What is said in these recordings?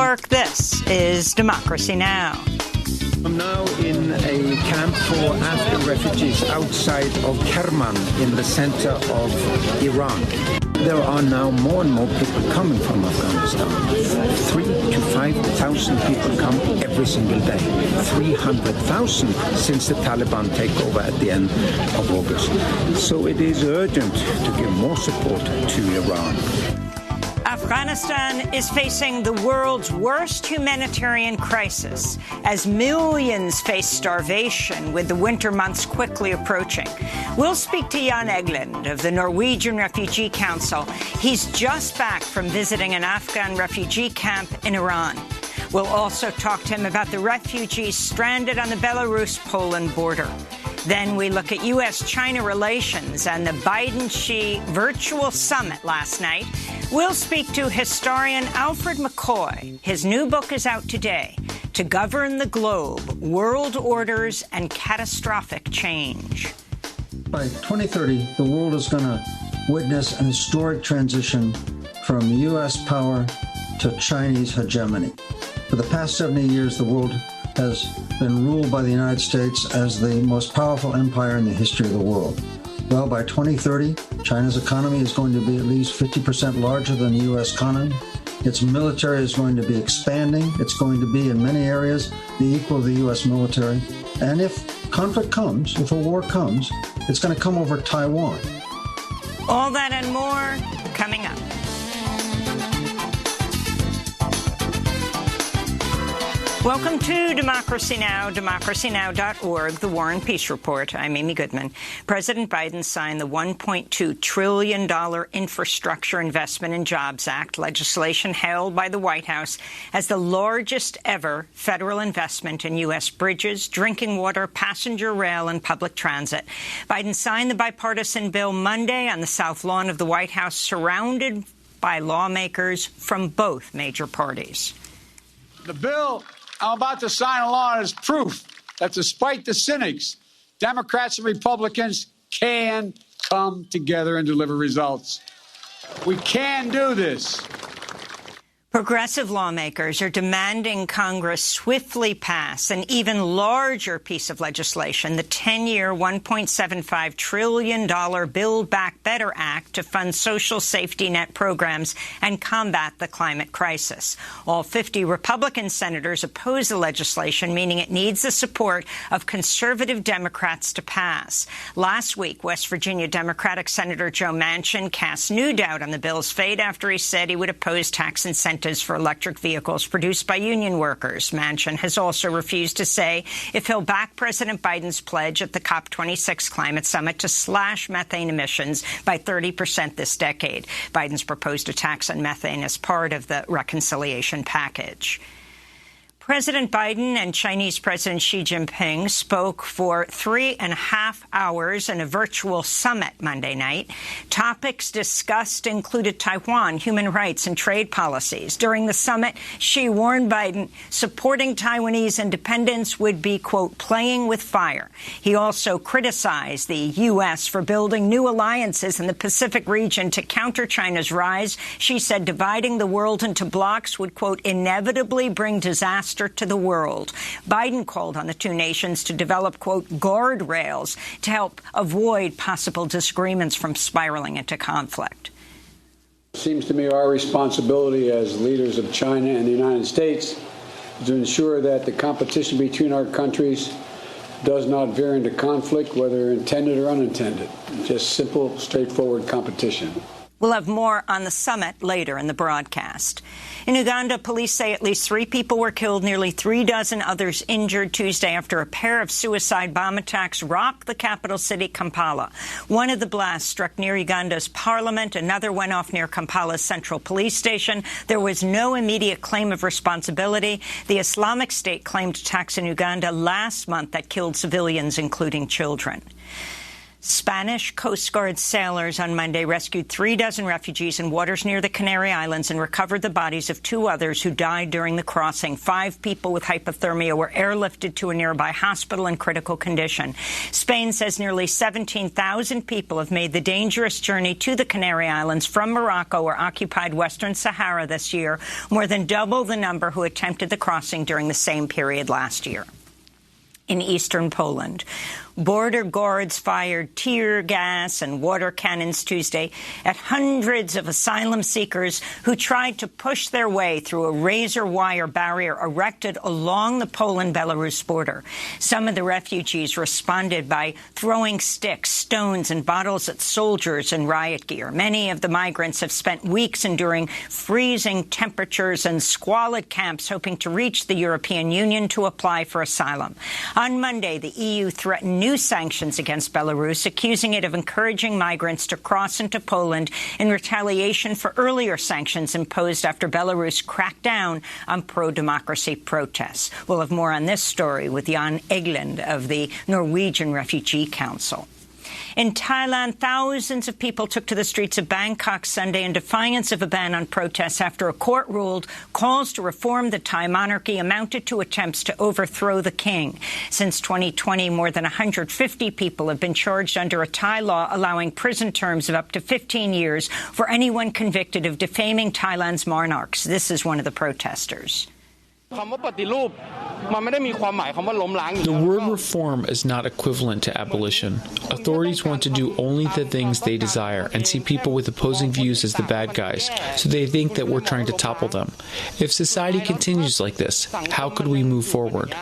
York, this is Democracy Now! I'm now in a camp for Afghan refugees outside of Kerman in the center of Iran. There are now more and more people coming from Afghanistan. 3,000 to 5,000 people come every single day. 300,000 since the Taliban take over at the end of August. So it is urgent to give more support to Iran. Afghanistan is facing the world's worst humanitarian crisis as millions face starvation with the winter months quickly approaching. We'll speak to Jan Egeland of the Norwegian Refugee Council. He's just back from visiting an Afghan refugee camp in Iran. We'll also talk to him about the refugees stranded on the Belarus-Poland border. Then we look at U.S.-China relations and the Biden-Xi virtual summit last night. We'll speak to historian Alfred McCoy. His new book is out today, To Govern the Globe, World Orders and Catastrophic Change. By 2030, the world is going to witness an historic transition from U.S. power to Chinese hegemony. For the past 70 years, the world has been ruled by the United States as the most powerful empire in the history of the world. Well, by 2030, China's economy is going to be at least 50% larger than the U.S. economy. Its military is going to be expanding. It's going to be, in many areas, the equal of the U.S. military. And if conflict comes, if a war comes, it's going to come over Taiwan. All that and more coming up. Welcome to Democracy Now!, democracynow.org, the War and Peace Report. I'm Amy Goodman. President Biden signed the $1.2 trillion Infrastructure Investment and Jobs Act, legislation hailed by the White House as the largest ever federal investment in U.S. bridges, drinking water, passenger rail, and public transit. Biden signed the bipartisan bill Monday on the South Lawn of the White House, surrounded by lawmakers from both major parties. The bill I'm about to sign along is proof that despite the cynics, Democrats and Republicans can come together and deliver results. We can do this. Progressive lawmakers are demanding Congress swiftly pass an even larger piece of legislation, the 10-year, $1.75 trillion Build Back Better Act, to fund social safety net programs and combat the climate crisis. All 50 Republican senators oppose the legislation, meaning it needs the support of conservative Democrats to pass. Last week, West Virginia Democratic Senator Joe Manchin cast new doubt on the bill's fate after he said he would oppose tax incentives for electric vehicles produced by union workers. Manchin has also refused to say if he'll back President Biden's pledge at the COP26 climate summit to slash methane emissions by 30% this decade. Biden's proposed a tax on methane as part of the reconciliation package. President Biden and Chinese President Xi Jinping spoke for 3.5 hours in a virtual summit Monday night. Topics discussed included Taiwan, human rights, and trade policies. During the summit, Xi warned Biden supporting Taiwanese independence would be, quote, playing with fire. He also criticized the U.S. for building new alliances in the Pacific region to counter China's rise. Xi said dividing the world into blocs would, quote, inevitably bring disaster to the world. Biden called on the two nations to develop, quote, guardrails to help avoid possible disagreements from spiraling into conflict. It seems to me our responsibility as leaders of China and the United States is to ensure that the competition between our countries does not veer into conflict, whether intended or unintended. Just simple, straightforward competition. We'll have more on the summit later in the broadcast. In Uganda, police say at least 3 people were killed, nearly 3 dozen others injured Tuesday after a pair of suicide bomb attacks rocked the capital city, Kampala. One of the blasts struck near Uganda's parliament. Another went off near Kampala's central police station. There was no immediate claim of responsibility. The Islamic State claimed attacks in Uganda last month that killed civilians, including children. Spanish Coast Guard sailors on Monday rescued 36 refugees in waters near the Canary Islands and recovered the bodies of 2 others who died during the crossing. 5 people with hypothermia were airlifted to a nearby hospital in critical condition. Spain says nearly 17,000 people have made the dangerous journey to the Canary Islands from Morocco or occupied Western Sahara this year, more than double the number who attempted the crossing during the same period last year. In eastern Poland, border guards fired tear gas and water cannons Tuesday at hundreds of asylum seekers who tried to push their way through a razor wire barrier erected along the Poland-Belarus border. Some of the refugees responded by throwing sticks, stones, and bottles at soldiers in riot gear. Many of the migrants have spent weeks enduring freezing temperatures and squalid camps, hoping to reach the European Union to apply for asylum. On Monday, the EU threatened new sanctions against Belarus, accusing it of encouraging migrants to cross into Poland in retaliation for earlier sanctions imposed after Belarus cracked down on pro-democracy protests. We'll have more on this story with Jan Egeland of the Norwegian Refugee Council. In Thailand, thousands of people took to the streets of Bangkok Sunday in defiance of a ban on protests after a court ruled calls to reform the Thai monarchy amounted to attempts to overthrow the king. Since 2020, more than 150 people have been charged under a Thai law allowing prison terms of up to 15 years for anyone convicted of defaming Thailand's monarchs. This is one of the protesters. The word reform is not equivalent to abolition. Authorities want to do only the things they desire and see people with opposing views as the bad guys, so they think that we're trying to topple them. If society continues like this, how could we move forward?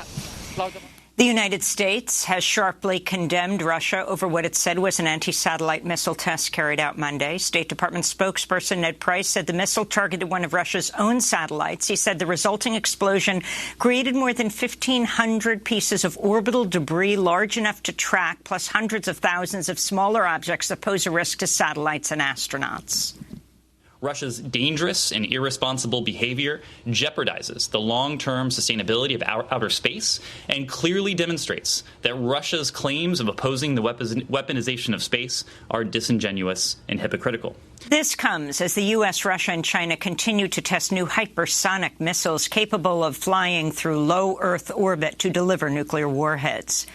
The United States has sharply condemned Russia over what it said was an anti-satellite missile test carried out Monday. State Department spokesperson Ned Price said the missile targeted one of Russia's own satellites. He said the resulting explosion created more than 1,500 pieces of orbital debris large enough to track, plus hundreds of thousands of smaller objects that pose a risk to satellites and astronauts. Russia's dangerous and irresponsible behavior jeopardizes the long-term sustainability of outer space and clearly demonstrates that Russia's claims of opposing the weaponization of space are disingenuous and hypocritical. This comes as the U.S., Russia, and China continue to test new hypersonic missiles capable of flying through low Earth orbit to deliver nuclear warheads.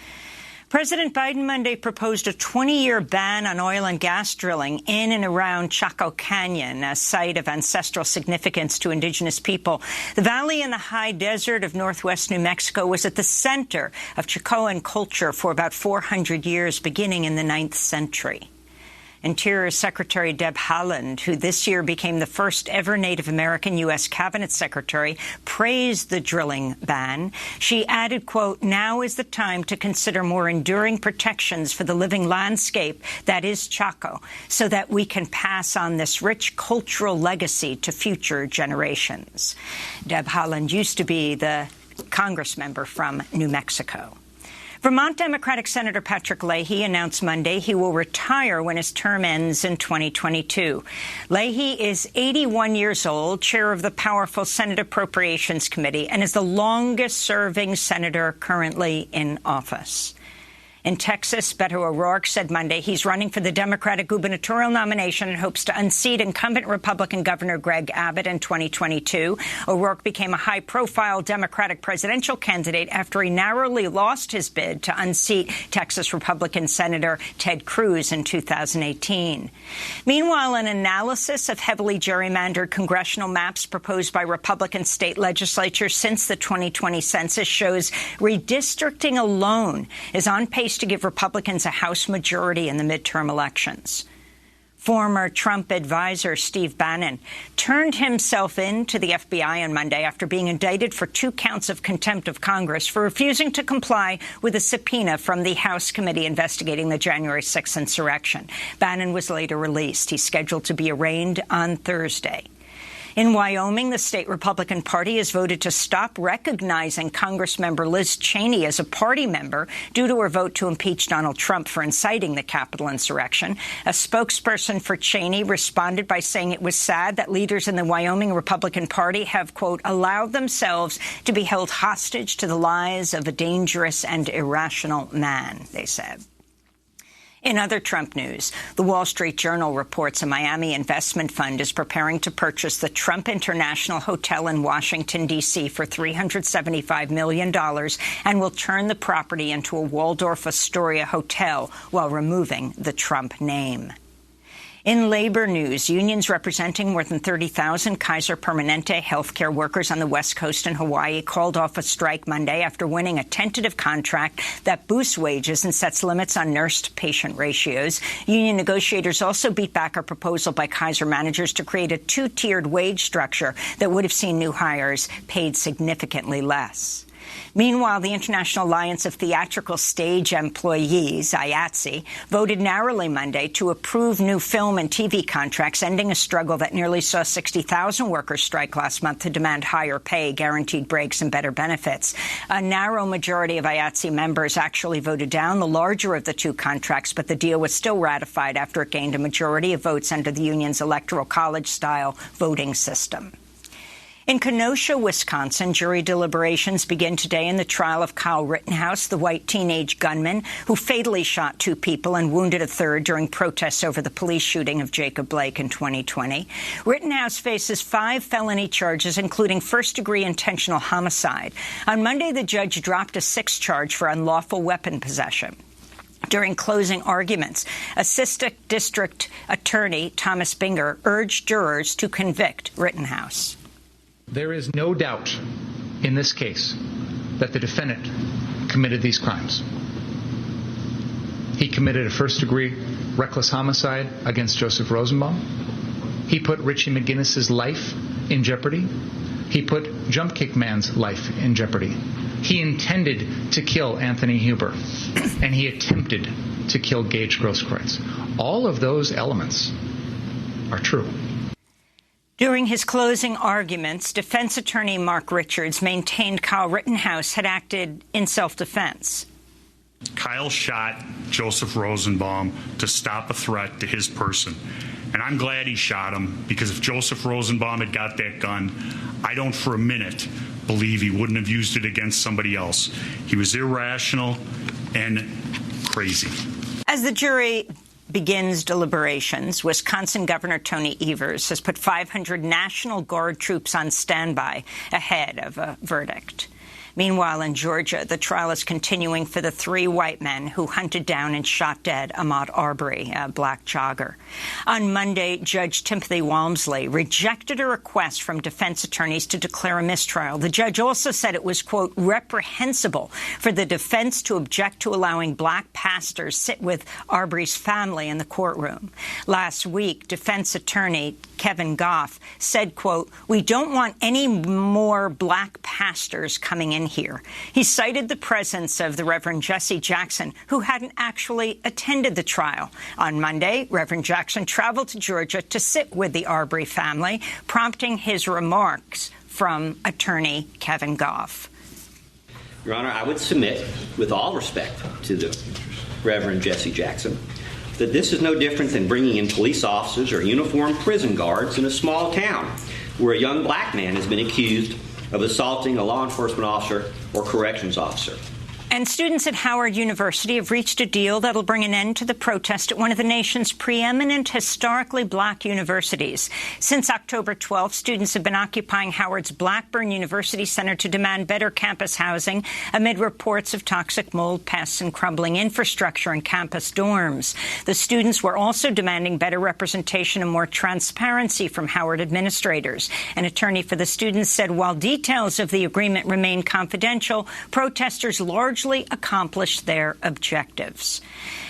President Biden Monday proposed a 20-year ban on oil and gas drilling in and around Chaco Canyon, a site of ancestral significance to indigenous people. The valley in the high desert of northwest New Mexico was at the center of Chacoan culture for about 400 years, beginning in the 9th century. Interior Secretary Deb Haaland, who this year became the first ever Native American U.S. cabinet secretary, praised the drilling ban. She added, quote, "Now is the time to consider more enduring protections for the living landscape that is Chaco, so that we can pass on this rich cultural legacy to future generations." Deb Haaland used to be the Congress member from New Mexico. Vermont Democratic Senator Patrick Leahy announced Monday he will retire when his term ends in 2022. Leahy is 81 years old, chair of the powerful Senate Appropriations Committee, and is the longest-serving senator currently in office. In Texas, Beto O'Rourke said Monday he's running for the Democratic gubernatorial nomination and hopes to unseat incumbent Republican Governor Greg Abbott in 2022. O'Rourke became a high-profile Democratic presidential candidate after he narrowly lost his bid to unseat Texas Republican Senator Ted Cruz in 2018. Meanwhile, an analysis of heavily gerrymandered congressional maps proposed by Republican state legislatures since the 2020 census shows redistricting alone is on pace to give Republicans a House majority in the midterm elections. Former Trump advisor Steve Bannon turned himself in to the FBI on Monday after being indicted for 2 counts of contempt of Congress for refusing to comply with a subpoena from the House committee investigating the January 6th insurrection. Bannon was later released. He's scheduled to be arraigned on Thursday. In Wyoming, the state Republican Party has voted to stop recognizing Congressmember Liz Cheney as a party member due to her vote to impeach Donald Trump for inciting the Capitol insurrection. A spokesperson for Cheney responded by saying it was sad that leaders in the Wyoming Republican Party have, quote, allowed themselves to be held hostage to the lies of a dangerous and irrational man, they said. In other Trump news, the Wall Street Journal reports a Miami investment fund is preparing to purchase the Trump International Hotel in Washington, D.C. for $375 million and will turn the property into a Waldorf Astoria hotel while removing the Trump name. In labor news, unions representing more than 30,000 Kaiser Permanente healthcare workers on the West Coast and Hawaii called off a strike Monday after winning a tentative contract that boosts wages and sets limits on nurse-to-patient ratios. Union negotiators also beat back a proposal by Kaiser managers to create a two-tiered wage structure that would have seen new hires paid significantly less. Meanwhile, the International Alliance of Theatrical Stage Employees, IATSE, voted narrowly Monday to approve new film and TV contracts, ending a struggle that nearly saw 60,000 workers strike last month to demand higher pay, guaranteed breaks, and better benefits. A narrow majority of IATSE members actually voted down the larger of the two contracts, but the deal was still ratified after it gained a majority of votes under the union's electoral college-style voting system. In Kenosha, Wisconsin, jury deliberations begin today in the trial of Kyle Rittenhouse, the white teenage gunman who fatally shot two people and wounded a third during protests over the police shooting of Jacob Blake in 2020. Rittenhouse faces 5 felony charges, including first-degree intentional homicide. On Monday, the judge dropped a 6th charge for unlawful weapon possession. During closing arguments, Assistant District Attorney Thomas Binger urged jurors to convict Rittenhouse. There is no doubt in this case that the defendant committed these crimes. He committed a first-degree reckless homicide against Joseph Rosenbaum. He put Richie McGinnis's life in jeopardy. He put Jump Kick Man's life in jeopardy. He intended to kill Anthony Huber, and he attempted to kill Gage Grosskreutz. All of those elements are true. During his closing arguments, defense attorney Mark Richards maintained Kyle Rittenhouse had acted in self-defense. Kyle shot Joseph Rosenbaum to stop a threat to his person. And I'm glad he shot him, because if Joseph Rosenbaum had got that gun, I don't for a minute believe he wouldn't have used it against somebody else. He was irrational and crazy. As the jury begins deliberations, Wisconsin Governor Tony Evers has put 500 National Guard troops on standby ahead of a verdict. Meanwhile, in Georgia, the trial is continuing for the 3 white men who hunted down and shot dead Ahmaud Arbery, a black jogger. On Monday, Judge Timothy Walmsley rejected a request from defense attorneys to declare a mistrial. The judge also said it was, quote, reprehensible for the defense to object to allowing black pastors sit with Arbery's family in the courtroom. Last week, defense attorney Kevin Goff said, quote, we don't want any more black pastors coming in here. He cited the presence of the Reverend Jesse Jackson, who hadn't actually attended the trial. On Monday, Reverend Jackson traveled to Georgia to sit with the Arbery family, prompting his remarks from attorney Kevin Goff. Your Honor, I would submit, with all respect to the Reverend Jesse Jackson, that this is no different than bringing in police officers or uniformed prison guards in a small town where a young black man has been accused of assaulting a law enforcement officer or corrections officer. And students at Howard University have reached a deal that'll bring an end to the protest at one of the nation's preeminent historically black universities. Since October 12th, students have been occupying Howard's Blackburn University Center to demand better campus housing amid reports of toxic mold, pests, and crumbling infrastructure in campus dorms. The students were also demanding better representation and more transparency from Howard administrators. An attorney for the students said while details of the agreement remain confidential, protesters largely accomplished their objectives.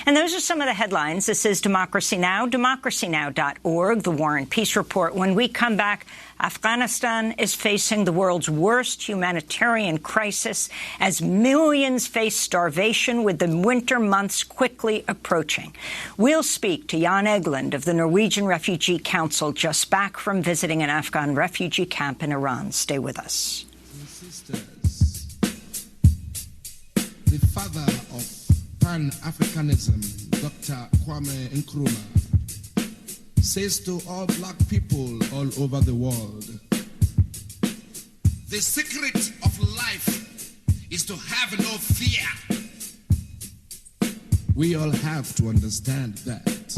And those are some of the headlines. This is Democracy Now!, democracynow.org, the War and Peace Report. When we come back, Afghanistan is facing the world's worst humanitarian crisis as millions face starvation with the winter months quickly approaching. We'll speak to Jan Egeland of the Norwegian Refugee Council, just back from visiting an Afghan refugee camp in Iran. Stay with us. The father of Pan-Africanism, Dr. Kwame Nkrumah, says to all black people all over the world, the secret of life is to have no fear. We all have to understand that.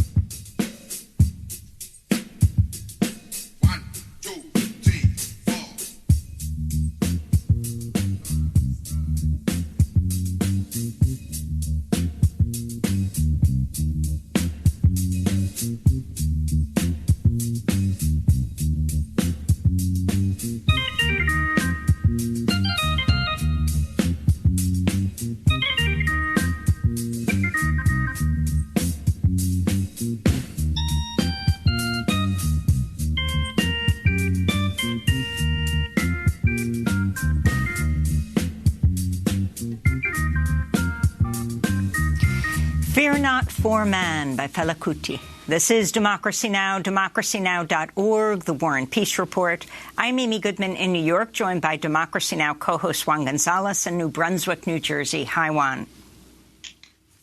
Fear Not for Man by Fela Kuti. This is Democracy Now!, democracynow.org, the War and Peace Report. I'm Amy Goodman in New York, joined by Democracy Now! Co-host Juan Gonzalez in New Brunswick, New Jersey. Hi, Juan.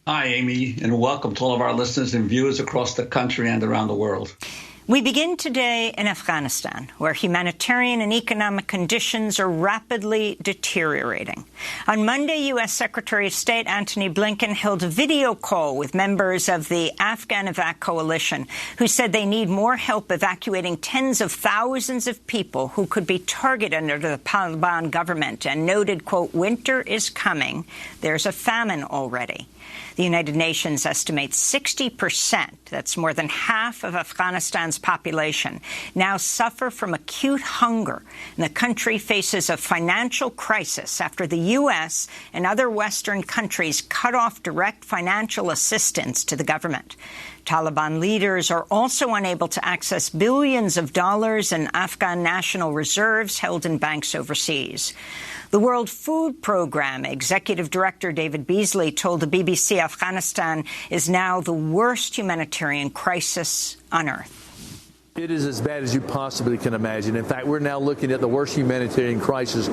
Hi, Amy, and welcome to all of our listeners and viewers across the country and around the world. We begin today in Afghanistan, where humanitarian and economic conditions are rapidly deteriorating. On Monday, U.S. Secretary of State Antony Blinken held a video call with members of the Afghan Evac Coalition, who said they need more help evacuating tens of thousands of people who could be targeted under the Taliban government, and noted, quote, "Winter is coming. There's a famine already." The United Nations estimates 60%, that's more than half of Afghanistan's population, now suffer from acute hunger, and the country faces a financial crisis after the U.S. and other Western countries cut off direct financial assistance to the government. Taliban leaders are also unable to access billions of dollars in Afghan national reserves held in banks overseas. The World Food Programme Executive Director David Beasley told the BBC Afghanistan is now the worst humanitarian crisis on earth. It is as bad as you possibly can imagine. In fact, we're now looking at the worst humanitarian crisis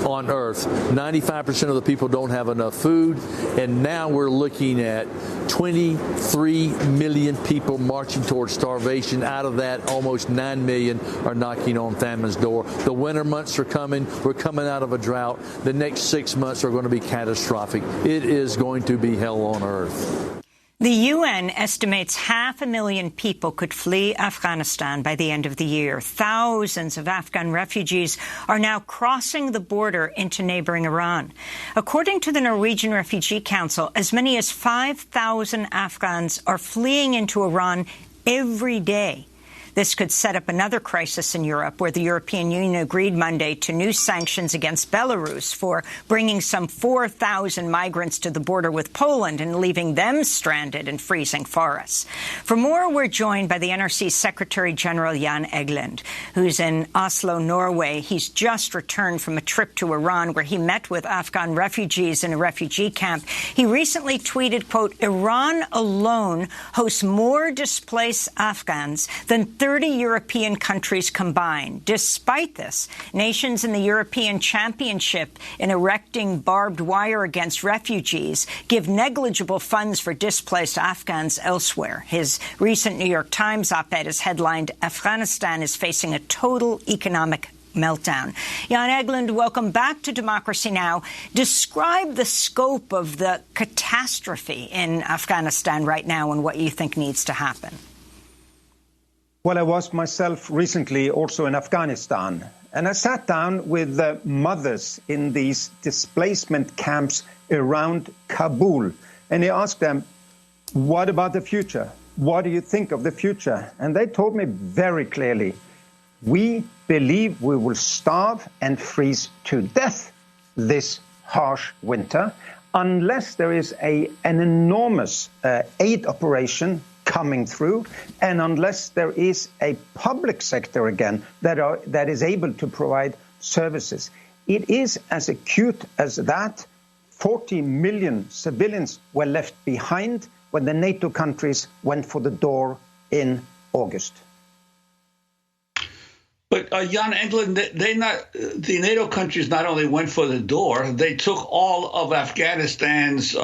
on earth. 95% of the people don't have enough food, and now we're looking at 23 million people marching towards starvation. Out of that, almost 9 million are knocking on famine's door. The winter months are coming. We're coming out of a drought. The next 6 months are going to be catastrophic. It is going to be hell on earth. The UN estimates 500,000 people could flee Afghanistan by the end of the year. Thousands of Afghan refugees are now crossing the border into neighboring Iran. According to the Norwegian Refugee Council, as many as 5,000 Afghans are fleeing into Iran every day. This could set up another crisis in Europe, where the European Union agreed Monday to new sanctions against Belarus for bringing some 4,000 migrants to the border with Poland and leaving them stranded in freezing forests. For more, we're joined by the NRC Secretary General Jan Egeland, who's in Oslo, Norway. He's just returned from a trip to Iran, where he met with Afghan refugees in a refugee camp. He recently tweeted, quote, "Iran alone hosts more displaced Afghans than 30 European countries combined. Despite this, nations in the European Championship in erecting barbed wire against refugees give negligible funds for displaced Afghans elsewhere." His recent New York Times op-ed is headlined, "Afghanistan is facing a total economic meltdown." Jan Egeland, welcome back to Democracy Now! Describe the scope of the catastrophe in Afghanistan right now and what you think needs to happen. Well, I was myself recently also in Afghanistan, and I sat down with the mothers in these displacement camps around Kabul, and I asked them, what about the future? What do you think of the future? And they told me very clearly, we believe we will starve and freeze to death this harsh winter unless there is an enormous aid operation coming through, and unless there is a public sector again that is able to provide services. It is as acute as that. 40 million civilians were left behind when the NATO countries went for the door in August. But Jan Egeland, the NATO countries not only went for the door, they took all of Afghanistan's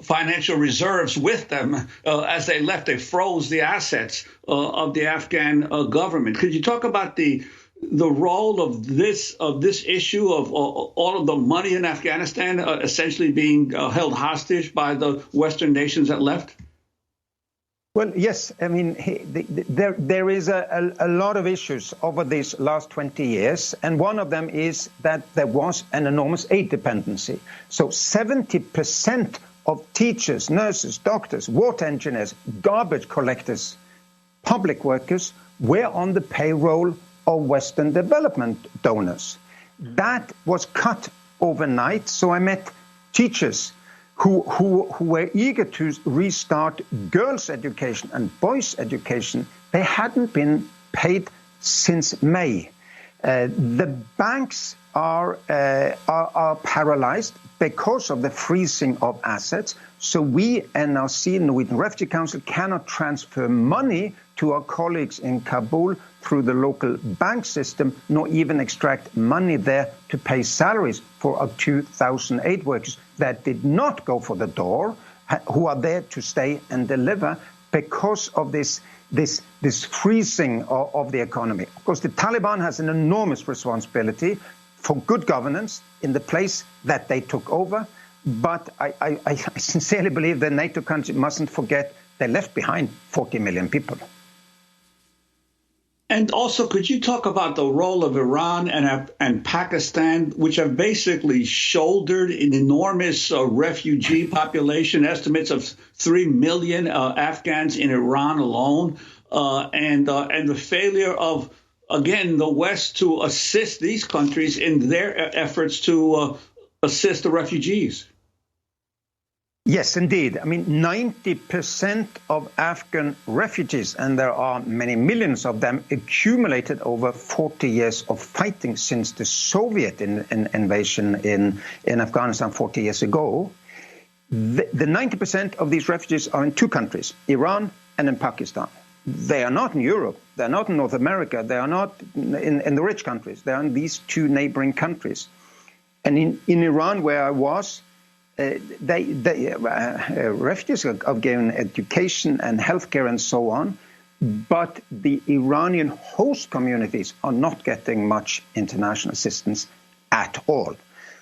financial reserves with them as they left. They froze the assets of the Afghan government. Could you talk about the the role of this issue of all of the money in Afghanistan essentially being held hostage by the Western nations that left? Well, yes. I mean, there is a lot of issues over these last 20 years, and one of them is that there was an enormous aid dependency. So 70% of teachers, nurses, doctors, water engineers, garbage collectors, public workers were on the payroll of Western development donors. That was cut overnight. So I met teachers who were eager to restart girls' education and boys' education. They hadn't been paid since May. The banks are paralyzed because of the freezing of assets. So we, NRC, Norwegian Refugee Council, cannot transfer money to our colleagues in Kabul through the local bank system, nor even extract money there to pay salaries for our 2,000 aid workers that did not go for the door, who are there to stay and deliver because of this freezing of the economy. Of course, the Taliban has an enormous responsibility for good governance in the place that they took over. But I sincerely believe the NATO countries mustn't forget they left behind 40 million people. And also, could you talk about the role of Iran and Pakistan, which have basically shouldered an enormous refugee population, estimates of 3 million Afghans in Iran alone, and the failure of, again, the West to assist these countries in their efforts to assist the refugees? Yes, indeed. I mean, 90% of Afghan refugees, and there are many millions of them, accumulated over 40 years of fighting since the Soviet invasion in Afghanistan 40 years ago. The 90% of these refugees are in two countries, Iran and in Pakistan. They are not in Europe. They're not in North America. They are not in the rich countries. They are in these two neighboring countries. And in Iran, where I was, refugees are given education and healthcare and so on, but the Iranian host communities are not getting much international assistance at all.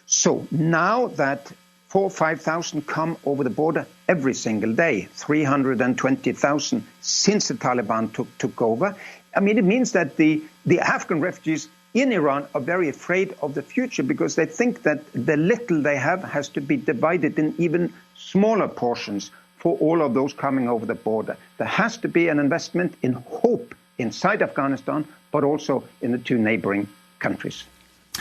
So now that 4,000 or 5,000 come over the border every single day, 320,000 since the Taliban took over, I mean, it means that the Afghan refugees in Iran are very afraid of the future because they think that the little they have has to be divided in even smaller portions for all of those coming over the border. There has to be an investment in hope inside Afghanistan, but also in the two neighboring countries.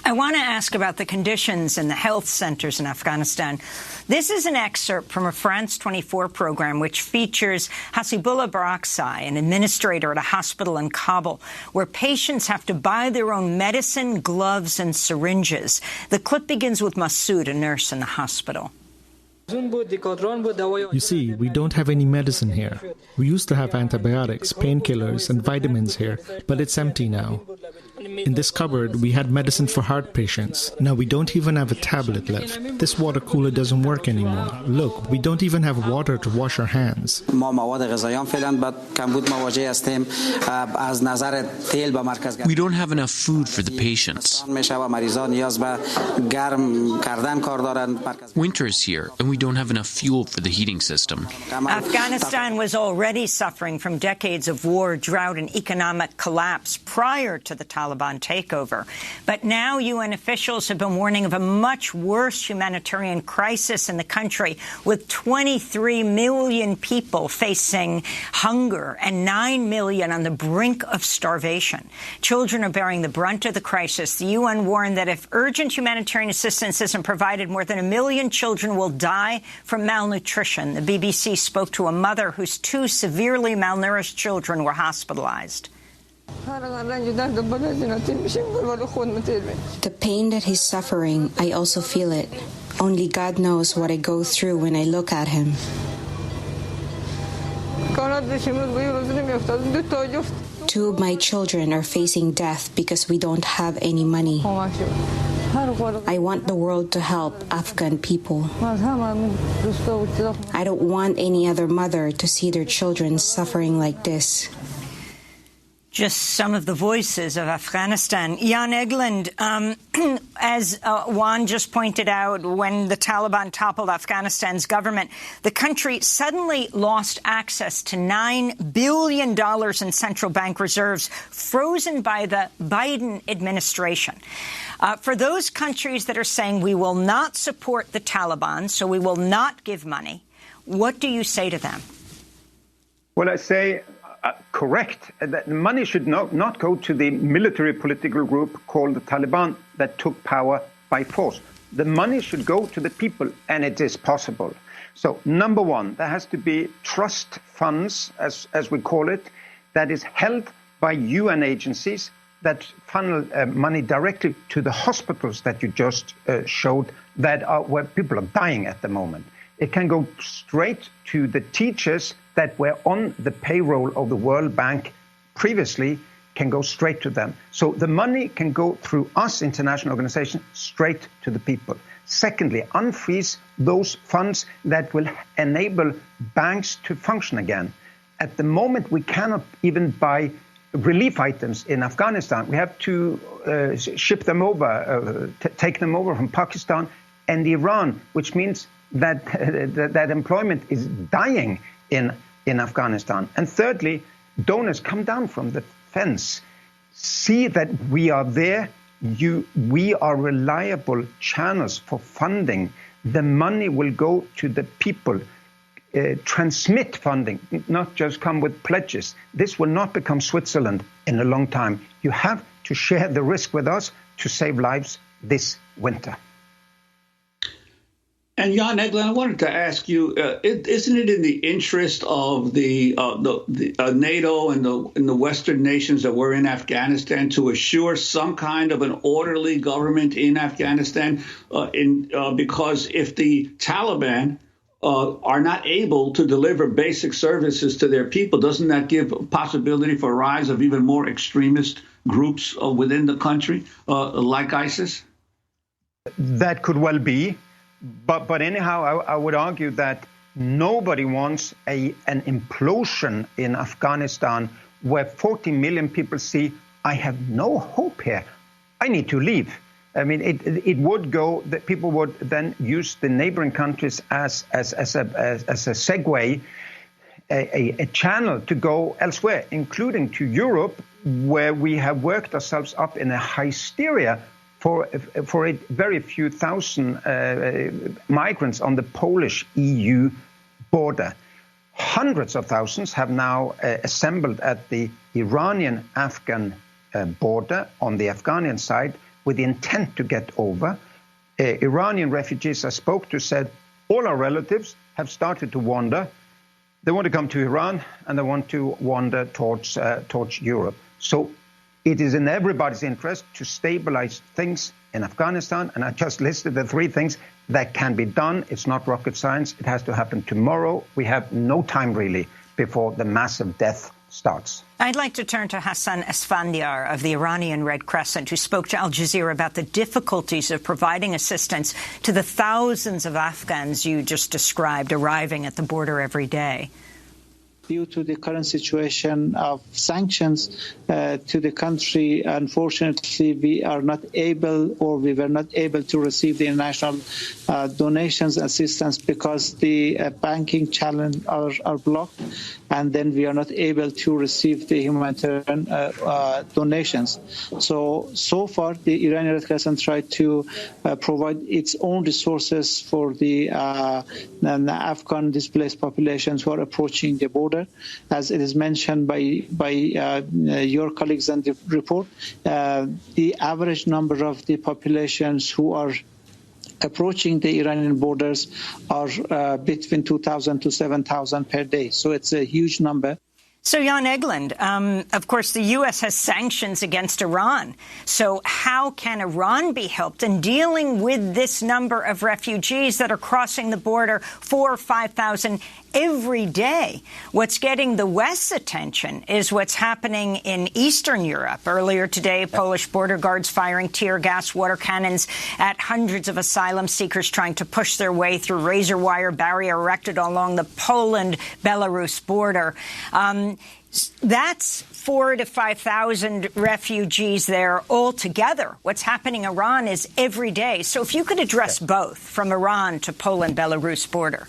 I want to ask about the conditions in the health centers in Afghanistan. This is an excerpt from a France 24 program which features Hasibullah Barakzai, an administrator at a hospital in Kabul, where patients have to buy their own medicine, gloves and syringes. The clip begins with Masoud, a nurse in the hospital. You see, we don't have any medicine here. We used to have antibiotics, painkillers, and vitamins here, but it's empty now. In this cupboard, we had medicine for heart patients. Now we don't even have a tablet left. This water cooler doesn't work anymore. Look, we don't even have water to wash our hands. We don't have enough food for the patients. Winter is here, and we don't have enough fuel for the heating system. Afghanistan was already suffering from decades of war, drought, and economic collapse prior to the Taliban takeover. But now UN officials have been warning of a much worse humanitarian crisis in the country, with 23 million people facing hunger and 9 million on the brink of starvation. Children are bearing the brunt of the crisis. The UN warned that if urgent humanitarian assistance isn't provided, more than 1 million children will die from malnutrition. The BBC spoke to a mother whose 2 severely malnourished children were hospitalized. The pain that he's suffering, I also feel it. Only God knows what I go through when I look at him. 2 of my children are facing death because we don't have any money. I want the world to help Afghan people. I don't want any other mother to see their children suffering like this. Just some of the voices of Afghanistan. Jan Egeland, as Juan just pointed out, when the Taliban toppled Afghanistan's government, the country suddenly lost access to $9 billion in central bank reserves, frozen by the Biden administration. For those countries that are saying we will not support the Taliban, so we will not give money, what do you say to them? Well, I say correct. That money should not go to the military political group called the Taliban that took power by force. The money should go to the people, and it is possible. So, number one, there has to be trust funds, as we call it, that is held by UN agencies that funnel money directly to the hospitals that you just showed that are where people are dying at the moment. It can go straight to the teachers that were on the payroll of the World Bank previously, can go straight to them. So the money can go through us, international organizations, straight to the people. Secondly, unfreeze those funds that will enable banks to function again. At the moment, we cannot even buy relief items in Afghanistan. We have to ship them over, take them over from Pakistan and Iran, which means that that employment is dying in Afghanistan. And thirdly, donors come down from the fence. See that we are there. We are reliable channels for funding. The money will go to the people. Transmit funding, not just come with pledges. This will not become Switzerland in a long time. You have to share the risk with us to save lives this winter. And Jan Egeland, I wanted to ask you: isn't it in the interest of the NATO and the Western nations that were in Afghanistan to assure some kind of an orderly government in Afghanistan? Because if the Taliban are not able to deliver basic services to their people, doesn't that give a possibility for a rise of even more extremist groups within the country, like ISIS? That could well be. But anyhow, I would argue that nobody wants an implosion in Afghanistan where 40 million people see, I have no hope here. I need to leave. I mean, it would go that people would then use the neighboring countries as a segue, a channel to go elsewhere, including to Europe, where we have worked ourselves up in a hysteria for a very few thousand migrants on the Polish-EU border. Hundreds of thousands have now assembled at the Iranian-Afghan border on the Afghani side with the intent to get over. Iranian refugees I spoke to said all our relatives have started to wander. They want to come to Iran and they want to wander towards Europe. So it is in everybody's interest to stabilize things in Afghanistan. And I just listed the three things that can be done. It's not rocket science. It has to happen tomorrow. We have no time really before the massive death starts. I'd like to turn to Hassan Esfandiar of the Iranian Red Crescent, who spoke to Al Jazeera about the difficulties of providing assistance to the thousands of Afghans you just described arriving at the border every day. Due to the current situation of sanctions to the country, unfortunately, we were not able to receive the international donations assistance because the banking channels are blocked, and then we are not able to receive the humanitarian donations. So far, the Iranian Red Crescent tried to provide its own resources for the Afghan displaced populations who are approaching the border. As it is mentioned by your colleagues in the report, the average number of the populations who are approaching the Iranian borders are between 2,000 to 7,000 per day. So it's a huge number. So, Jan Egeland, of course, the U.S. has sanctions against Iran. So how can Iran be helped in dealing with this number of refugees that are crossing the border, 4,000 or 5,000 every day? What's getting the West's attention is what's happening in Eastern Europe. Earlier today, Polish border guards firing tear gas, water cannons at hundreds of asylum seekers trying to push their way through razor wire barrier erected along the Poland-Belarus border. That's 4,000 to 5,000 refugees there altogether. What's happening in Iran is every day. So if you could address both, from Iran to Poland-Belarus border.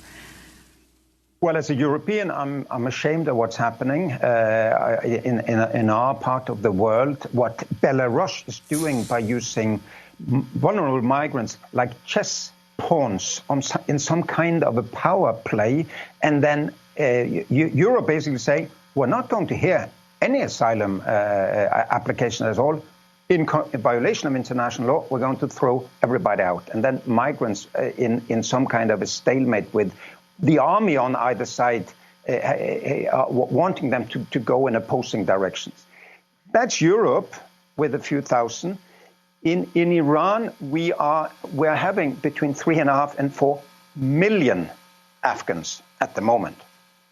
Well, as a European, I'm ashamed of what's happening in our part of the world. What Belarus is doing by using vulnerable migrants like chess pawns in some kind of a power play, and then Europe basically say, we're not going to hear any asylum application at all. In violation of international law, we're going to throw everybody out. And then migrants in some kind of a stalemate with the army on either side wanting them to go in opposing directions. That's Europe with a few thousand. In Iran, we're having between 3.5 and 4 million Afghans at the moment.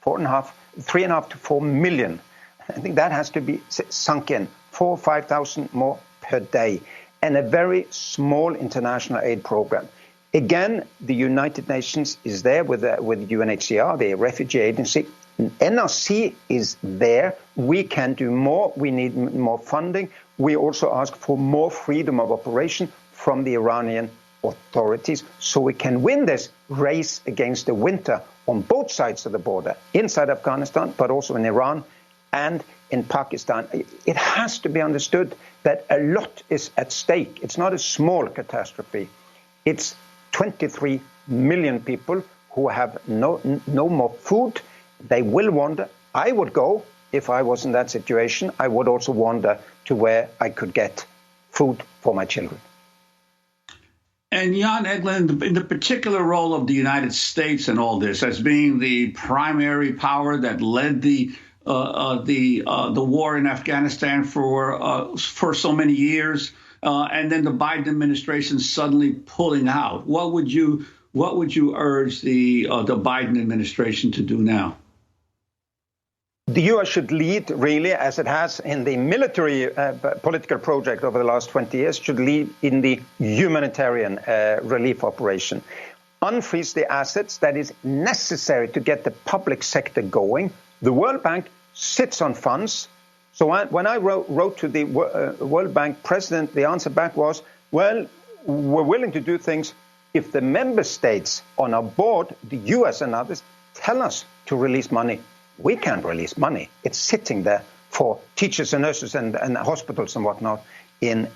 3.5 to 4 million. I think that has to be sunk in. 4,000 or 5,000 more per day, and a very small international aid program. Again, the United Nations is there with UNHCR, the refugee agency. NRC is there. We can do more. We need more funding. We also ask for more freedom of operation from the Iranian authorities so we can win this race against the winter on both sides of the border, inside Afghanistan, but also in Iran and in Pakistan. It has to be understood that a lot is at stake. It's not a small catastrophe. It's 23 million people who have no more food. They will wander. I would go, if I was in that situation, I would also wander to where I could get food for my children. And Jan Egeland, in the particular role of the United States in all this, as being the primary power that led the war in Afghanistan for so many years, and then the Biden administration suddenly pulling out, what would you urge the Biden administration to do now? The U.S. should lead, really, as it has in the military political project over the last 20 years, should lead in the humanitarian relief operation. Unfreeze the assets that is necessary to get the public sector going. The World Bank sits on funds. So when I wrote to the World Bank president, the answer back was, well, we're willing to do things if the member states on our board, the U.S. and others, tell us to release money. We can't release money. It's sitting there for teachers and nurses and hospitals and whatnot in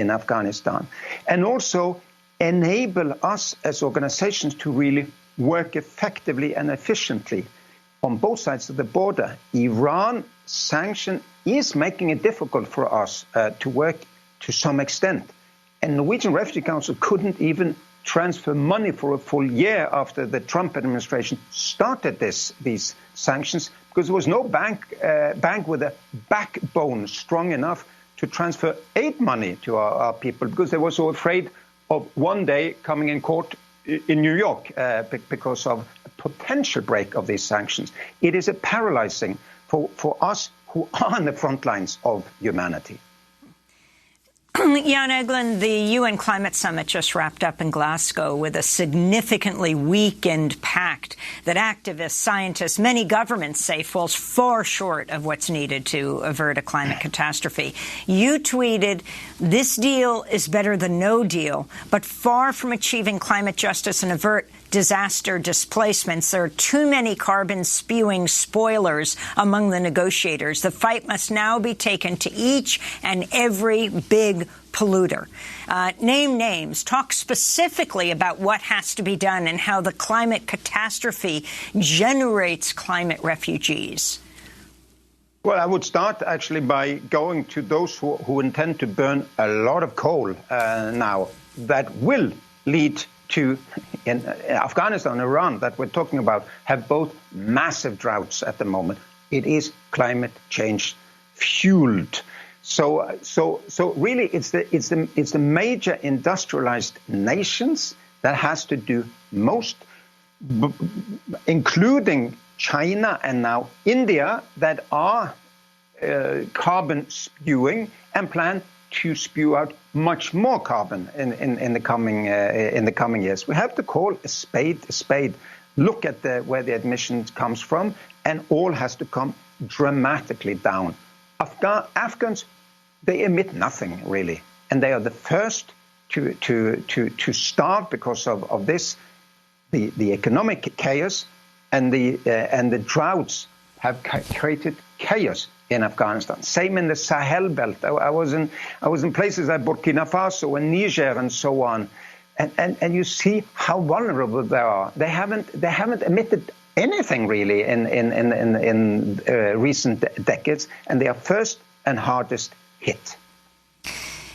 Afghanistan. And also enable us as organizations to really work effectively and efficiently on both sides of the border. Iran sanction is making it difficult for us to work to some extent. And Norwegian Refugee Council couldn't even transfer money for a full year after the Trump administration started these sanctions, because there was no bank with a backbone strong enough to transfer aid money to our people, because they were so afraid of one day coming in court in New York because of a potential break of these sanctions. It is a paralyzing for us who are on the front lines of humanity. Jan Egeland, the UN Climate Summit just wrapped up in Glasgow with a significantly weakened pact that activists, scientists, many governments say falls far short of what's needed to avert a climate catastrophe. You tweeted, "This deal is better than no deal, but far from achieving climate justice and avert disaster displacements. There are too many carbon-spewing spoilers among the negotiators. The fight must now be taken to each and every big polluter." Name names. Talk specifically about what has to be done and how the climate catastrophe generates climate refugees. Well, I would start actually by going to those who intend to burn a lot of coal now. That will lead to, in Afghanistan and Iran that we're talking about, have both massive droughts at the moment. It is climate change fueled. So really, it's the major industrialized nations that has to do most, including China and now India, that are carbon spewing and plan to spew out much more carbon in the coming years. We have to call a spade a spade. Look at where the emissions comes from, and all has to come dramatically down. Afghans, they emit nothing really, and they are the first to starve because of this, the economic chaos, and the droughts have created chaos in Afghanistan. Same in the Sahel belt. I was in places like Burkina Faso and Niger and so on, and you see how vulnerable they are. They haven't emitted anything really in recent decades, and they are first and hardest hit.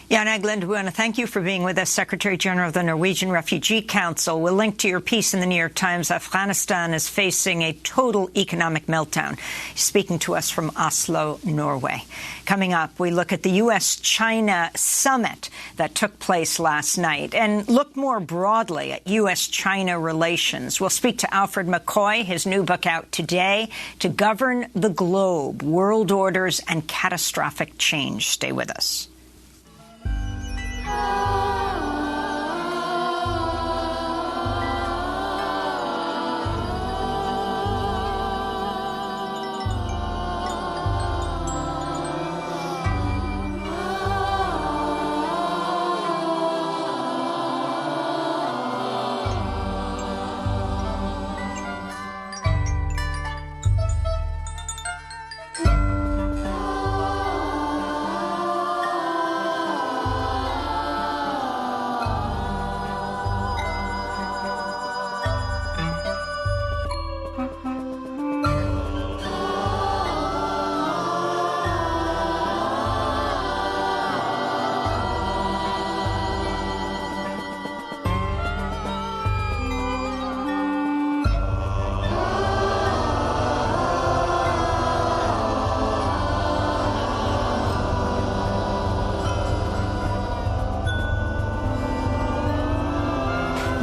Jan Egeland, we want to thank you for being with us, Secretary General of the Norwegian Refugee Council. We'll link to your piece in the New York Times. Afghanistan is facing a total economic meltdown. Speaking to us from Oslo, Norway. Coming up, we look at the U.S.-China summit that took place last night and look more broadly at U.S.-China relations. We'll speak to Alfred McCoy, his new book out today, To Govern the Globe, World Orders and Catastrophic Change. Stay with us.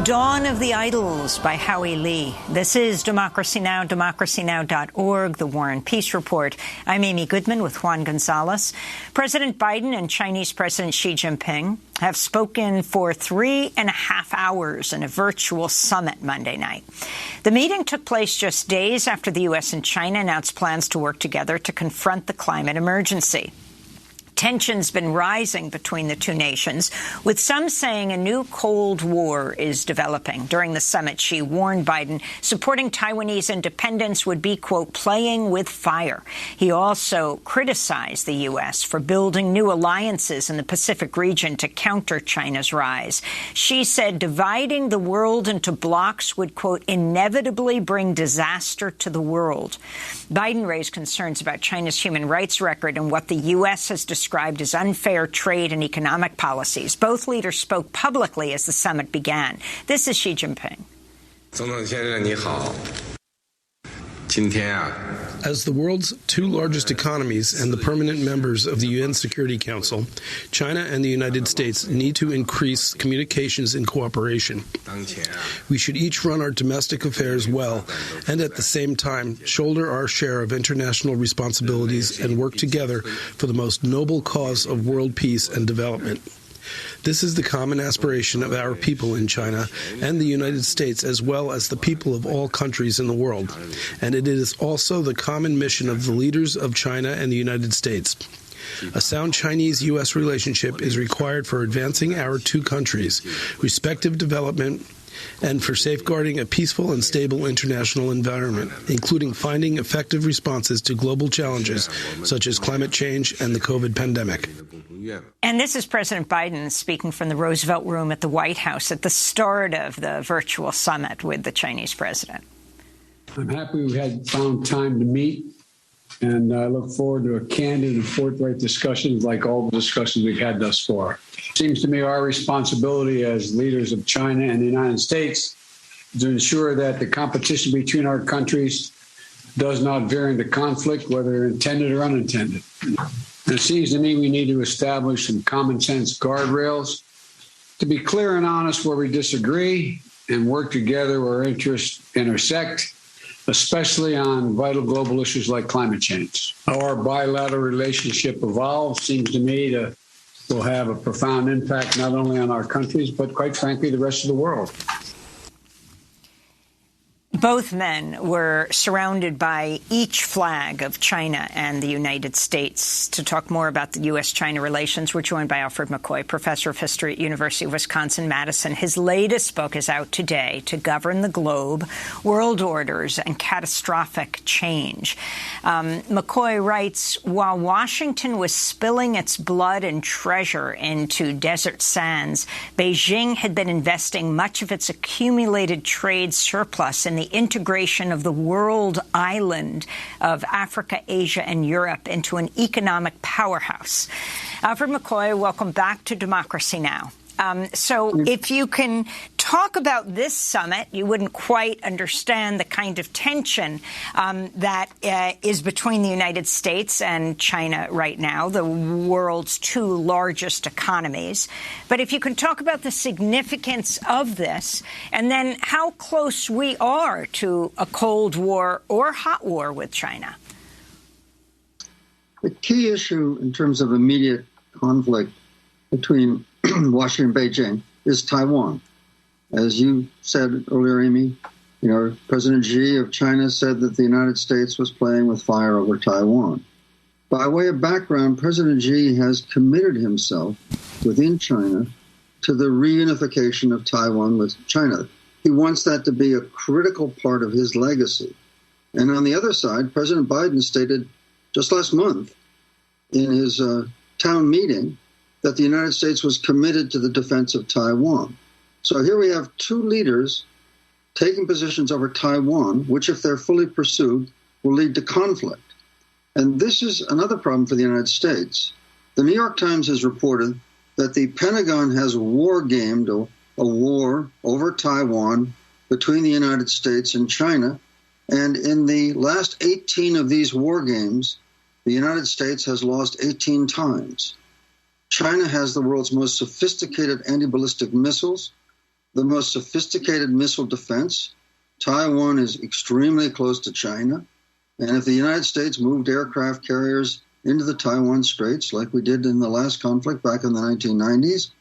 Dawn of the Idols by Howie Lee. This is Democracy Now!, democracynow.org, The War and Peace Report. I'm Amy Goodman with Juan Gonzalez. President Biden and Chinese President Xi Jinping have spoken for 3.5 hours in a virtual summit Monday night. The meeting took place just days after the U.S. and China announced plans to work together to confront the climate emergency. Tension's been rising between the two nations, with some saying a new Cold War is developing. During the summit, Xi warned Biden supporting Taiwanese independence would be, quote, playing with fire. He also criticized the U.S. for building new alliances in the Pacific region to counter China's rise. Xi said dividing the world into blocs would, quote, inevitably bring disaster to the world. Biden raised concerns about China's human rights record and what the U.S. has described as unfair trade and economic policies. Both leaders spoke publicly as the summit began. This is Xi Jinping. As the world's two largest economies and the permanent members of the UN Security Council, China and the United States need to increase communications and cooperation. We should each run our domestic affairs well and at the same time shoulder our share of international responsibilities and work together for the most noble cause of world peace and development. This is the common aspiration of our people in China and the United States, as well as the people of all countries in the world. And it is also the common mission of the leaders of China and the United States. A sound Chinese-U.S. relationship is required for advancing our two countries' respective development and for safeguarding a peaceful and stable international environment, including finding effective responses to global challenges such as climate change and the COVID pandemic. And this is President Biden speaking from the Roosevelt Room at the White House at the start of the virtual summit with the Chinese president. I'm happy we had found time to meet, and I look forward to a candid and forthright discussions like all the discussions we've had thus far. It seems to me our responsibility as leaders of China and the United States to ensure that the competition between our countries does not veer into conflict, whether intended or unintended. It seems to me we need to establish some common sense guardrails to be clear and honest where we disagree and work together where interests intersect, especially on vital global issues like climate change. How our bilateral relationship evolves seems to me will have a profound impact not only on our countries, but quite frankly, the rest of the world. Both men were surrounded by each flag of China and the United States. To talk more about the U.S.-China relations, we're joined by Alfred McCoy, professor of history at University of Wisconsin-Madison. His latest book is out today, To Govern the Globe, World Orders and Catastrophic Change. McCoy writes, while Washington was spilling its blood and treasure into desert sands, Beijing had been investing much of its accumulated trade surplus in the integration of the world island of Africa, Asia, and Europe into an economic powerhouse. Alfred McCoy, welcome back to Democracy Now! So if you can talk about this summit, you wouldn't quite understand the kind of tension that is between the United States and China right now, the world's two largest economies. But if you can talk about the significance of this and then how close we are to a Cold War or hot war with China. The key issue in terms of immediate conflict between Washington and Beijing is Taiwan. As you said earlier, Amy, President Xi of China said that the United States was playing with fire over Taiwan. By way of background, President Xi has committed himself within China to the reunification of Taiwan with China. He wants that to be a critical part of his legacy. And on the other side, President Biden stated just last month in his town meeting that the United States was committed to the defense of Taiwan. So here we have two leaders taking positions over Taiwan, which, if they're fully pursued, will lead to conflict. And this is another problem for the United States. The New York Times has reported that the Pentagon has war-gamed a war over Taiwan between the United States and China. And in the last 18 of these war games, the United States has lost 18 times. China has the world's most sophisticated anti-ballistic missiles, the most sophisticated missile defense. Taiwan is extremely close to China. And if the United States moved aircraft carriers into the Taiwan Straits, like we did in the last conflict back in the 1990s,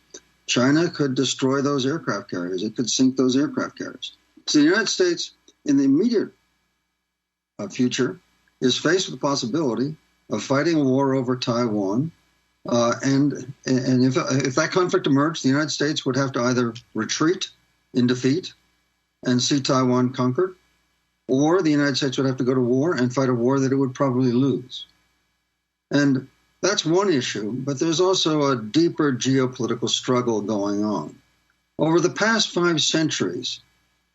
China could destroy those aircraft carriers. It could sink those aircraft carriers. So the United States, in the immediate future, is faced with the possibility of fighting a war over Taiwan. And if that conflict emerged, the United States would have to either retreat in defeat and see Taiwan conquered, or the United States would have to go to war and fight a war that it would probably lose. And that's one issue, but there's also a deeper geopolitical struggle going on. Over the past 5 centuries,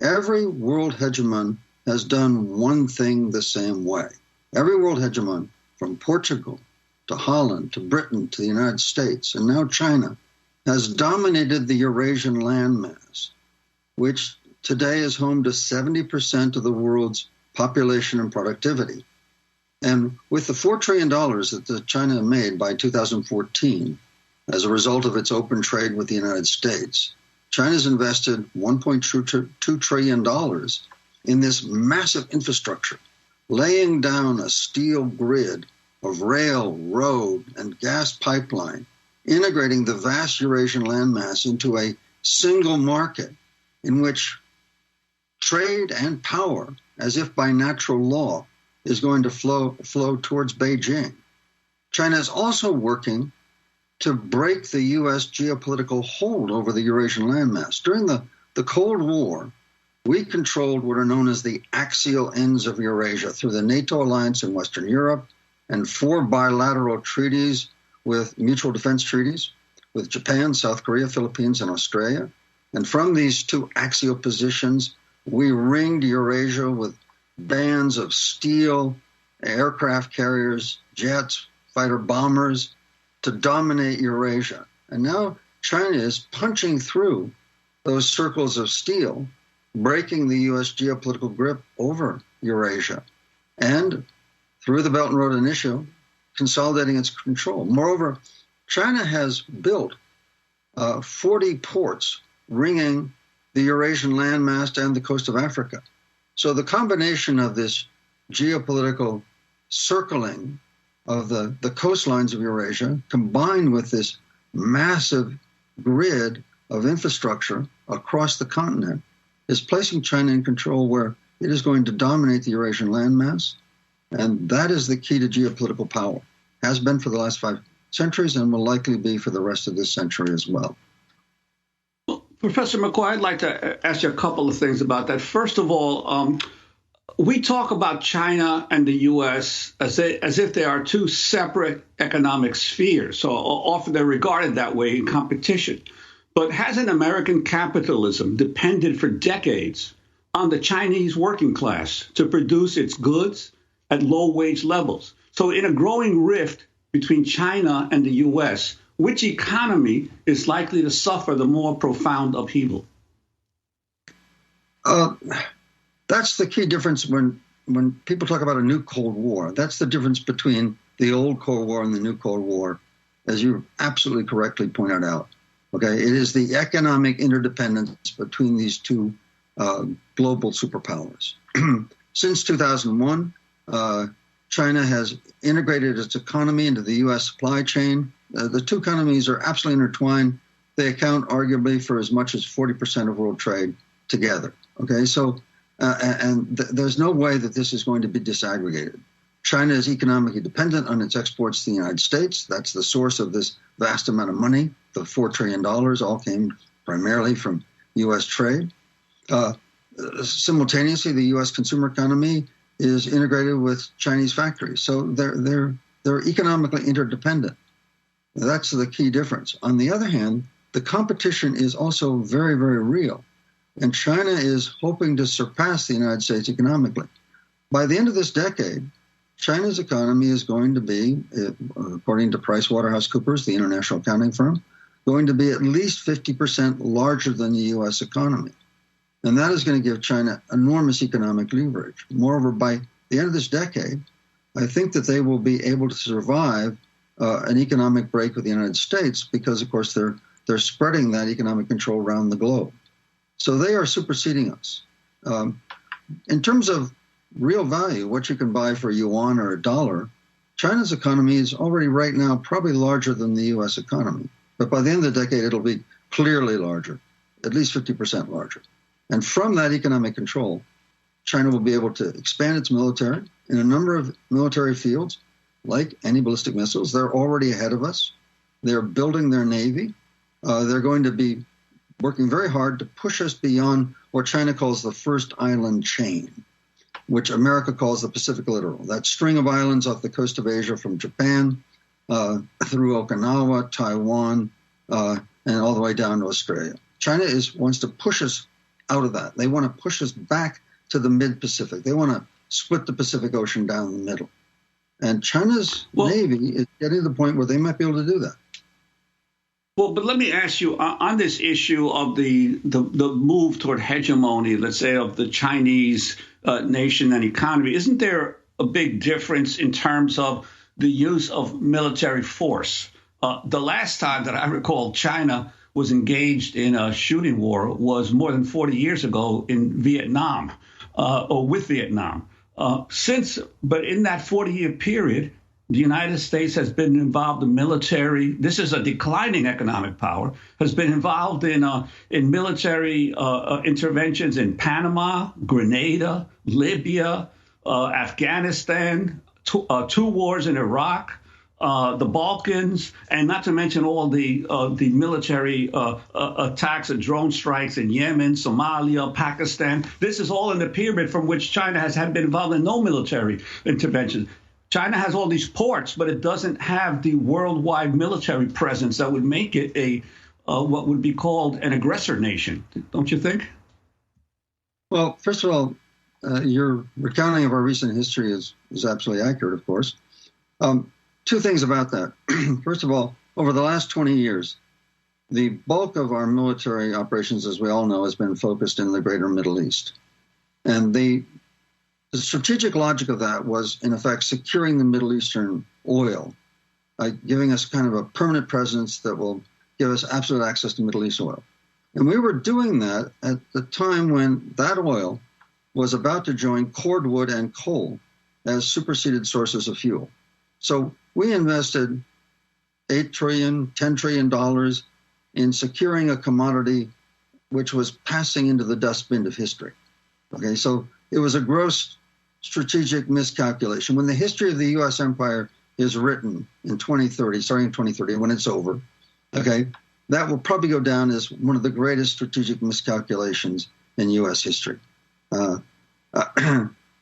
every world hegemon has done one thing the same way. Every world hegemon, from Portugal to Holland, to Britain, to the United States, and now China, has dominated the Eurasian landmass, which today is home to 70% of the world's population and productivity. And with the $4 trillion that China made by 2014, as a result of its open trade with the United States, China's invested $1.2 trillion in this massive infrastructure, laying down a steel grid of rail, road, and gas pipeline, integrating the vast Eurasian landmass into a single market in which trade and power, as if by natural law, is going to flow towards Beijing. China is also working to break the U.S. geopolitical hold over the Eurasian landmass. During the Cold War, we controlled what are known as the axial ends of Eurasia through the NATO alliance in Western Europe, and 4 bilateral treaties with mutual defense treaties with Japan, South Korea, Philippines, and Australia. And from these 2 axial positions, we ringed Eurasia with bands of steel, aircraft carriers, jets, fighter bombers to dominate Eurasia. And now China is punching through those circles of steel, breaking the U.S. geopolitical grip over Eurasia. And through the Belt and Road Initiative, consolidating its control. Moreover, China has built 40 ports ringing the Eurasian landmass and the coast of Africa. So the combination of this geopolitical circling of the coastlines of Eurasia, combined with this massive grid of infrastructure across the continent, is placing China in control where it is going to dominate the Eurasian landmass. And that is the key to geopolitical power. Has been for the last 5 centuries and will likely be for the rest of this century as well. Professor McCoy, I'd like to ask you a couple of things about that. First of all, we talk about China and the U.S. as if they are two separate economic spheres. So often they're regarded that way in competition. But hasn't American capitalism depended for decades on the Chinese working class to produce its goods at low wage levels? So in a growing rift between China and the U.S., which economy is likely to suffer the more profound upheaval? That's the key difference when people talk about a new Cold War. That's the difference between the old Cold War and the new Cold War, as you absolutely correctly pointed out. Okay, it is the economic interdependence between these two global superpowers. Since 2001, China has integrated its economy into the U.S. supply chain. The two economies are absolutely intertwined. They account arguably for as much as 40% of world trade together. Okay, so there's no way that this is going to be disaggregated. China is economically dependent on its exports to the United States. That's the source of this vast amount of money. The $4 trillion all came primarily from U.S. trade. Simultaneously, the U.S. consumer economy is integrated with Chinese factories. So they're economically interdependent. That's the key difference. On the other hand, the competition is also very, very real. And China is hoping to surpass the United States economically. By the end of this decade, China's economy is going to be, according to PricewaterhouseCoopers, the international accounting firm, going to be at least 50% larger than the U.S. economy. And that is going to give China enormous economic leverage. Moreover, by the end of this decade, I think that they will be able to survive an economic break with the United States because, of course, they're spreading that economic control around the globe. So they are superseding us. In terms of real value, what you can buy for a yuan or a dollar, China's economy is already right now probably larger than the U.S. economy. But by the end of the decade, it'll be clearly larger, at least 50% larger. And from that economic control, China will be able to expand its military in a number of military fields, like anti-ballistic missiles. They're already ahead of us. They're building their navy. They're going to be working very hard to push us beyond what China calls the first island chain, which America calls the Pacific Littoral. That string of islands off the coast of Asia from Japan through Okinawa, Taiwan, and all the way down to Australia. China wants to push us out of that. They want to push us back to the mid-Pacific. They want to split the Pacific Ocean down the middle. And China's Navy is getting to the point where they might be able to do that. Well, but let me ask you on this issue of the move toward hegemony, let's say, of the Chinese nation and economy. Isn't there a big difference in terms of the use of military force? The last time that I recall China was engaged in a shooting war was more than 40 years ago in Vietnam, or with Vietnam. But in that 40-year period, the United States has been involved in military. This is a declining economic power. Has been involved in military interventions in Panama, Grenada, Libya, Afghanistan, two wars in Iraq, the Balkans, and not to mention all the military attacks and drone strikes in Yemen, Somalia, Pakistan. This is all in the period from which China has been involved in no military intervention. China has all these ports, but it doesn't have the worldwide military presence that would make it a what would be called an aggressor nation. Don't you think? Well, first of all, your recounting of our recent history is absolutely accurate, of course. Two things about that. First of all, over the last 20 years, the bulk of our military operations, as we all know, has been focused in the greater Middle East. And the strategic logic of that was, in effect, securing the Middle Eastern oil, giving us kind of a permanent presence that will give us absolute access to Middle East oil. And we were doing that at the time when that oil was about to join cordwood and coal as superseded sources of fuel. So we invested $8 trillion, $10 trillion in securing a commodity which was passing into the dustbin of history. Okay, so it was a gross strategic miscalculation. When the history of the U.S. empire is written in 2030, starting in 2030, when it's over, okay, that will probably go down as one of the greatest strategic miscalculations in U.S. history. And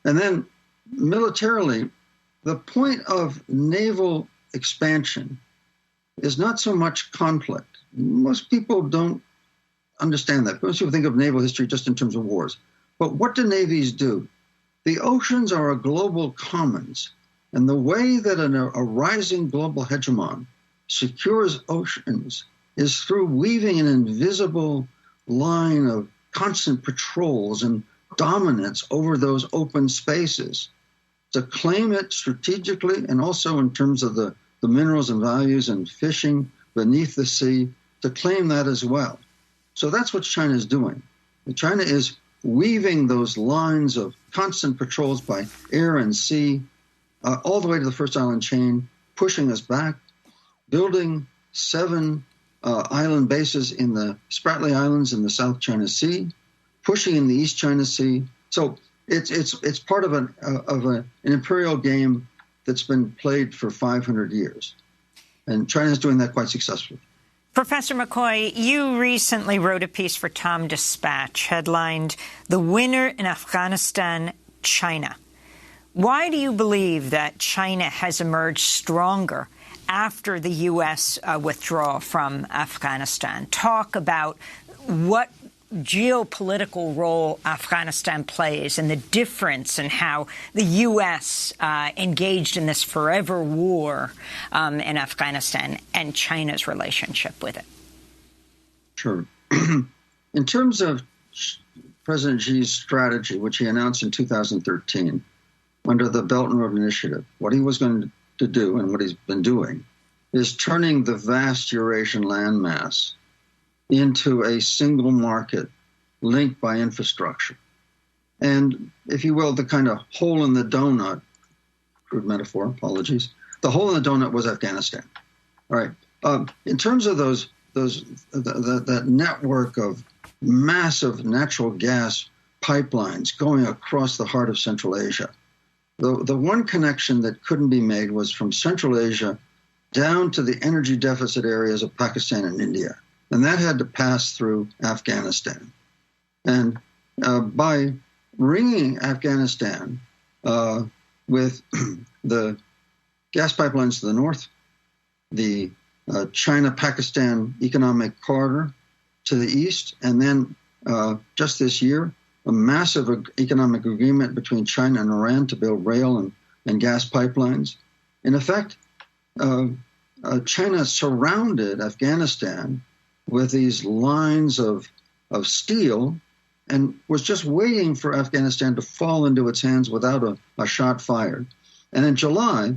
then militarily, the point of naval expansion is not so much conflict. Most people don't understand that. Most people think of naval history just in terms of wars. But what do navies do? The oceans are a global commons. And the way that a rising global hegemon secures oceans is through weaving an invisible line of constant patrols and dominance over those open spaces. To claim it strategically and also in terms of the minerals and values and fishing beneath the sea, to claim that as well. So that's what China is doing. China is weaving those lines of constant patrols by air and sea all the way to the first island chain, pushing us back, building 7 island bases in the Spratly Islands in the South China Sea, pushing in the East China Sea. So it's part of an imperial game that's been played for 500 years. And China's doing that quite successfully. Professor McCoy, you recently wrote a piece for Tom Dispatch headlined, "The Winner in Afghanistan, China." Why do you believe that China has emerged stronger after the U.S. withdrawal from Afghanistan? Talk about what geopolitical role Afghanistan plays and the difference in how the U.S. engaged in this forever war in Afghanistan and China's relationship with it. Sure. In terms of President Xi's strategy, which he announced in 2013 under the Belt and Road Initiative, what he was going to do and what he's been doing is turning the vast Eurasian landmass into a single market linked by infrastructure. And, if you will, the kind of hole in the donut, crude metaphor, apologies, the hole in the donut was Afghanistan. All right. In terms of that network of massive natural gas pipelines going across the heart of Central Asia, the one connection that couldn't be made was from Central Asia down to the energy deficit areas of Pakistan and India. And that had to pass through Afghanistan. And by ringing Afghanistan with the gas pipelines to the north, the China-Pakistan economic corridor to the east, and then just this year, a massive economic agreement between China and Iran to build rail and gas pipelines. In effect, China surrounded Afghanistan with these lines of steel and was just waiting for Afghanistan to fall into its hands without a shot fired. And in July,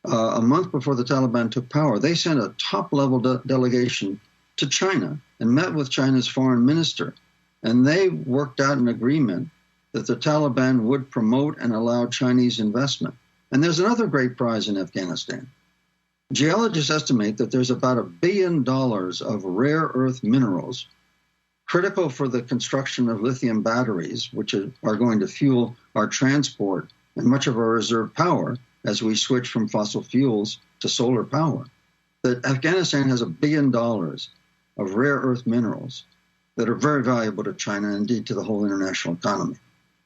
a month before the Taliban took power, they sent a top-level delegation to China and met with China's foreign minister. And they worked out an agreement that the Taliban would promote and allow Chinese investment. And there's another great prize in Afghanistan. Geologists estimate that there's about $1 billion of rare earth minerals critical for the construction of lithium batteries, which are going to fuel our transport and much of our reserve power as we switch from fossil fuels to solar power. That Afghanistan has $1 billion of rare earth minerals that are very valuable to China and indeed to the whole international economy.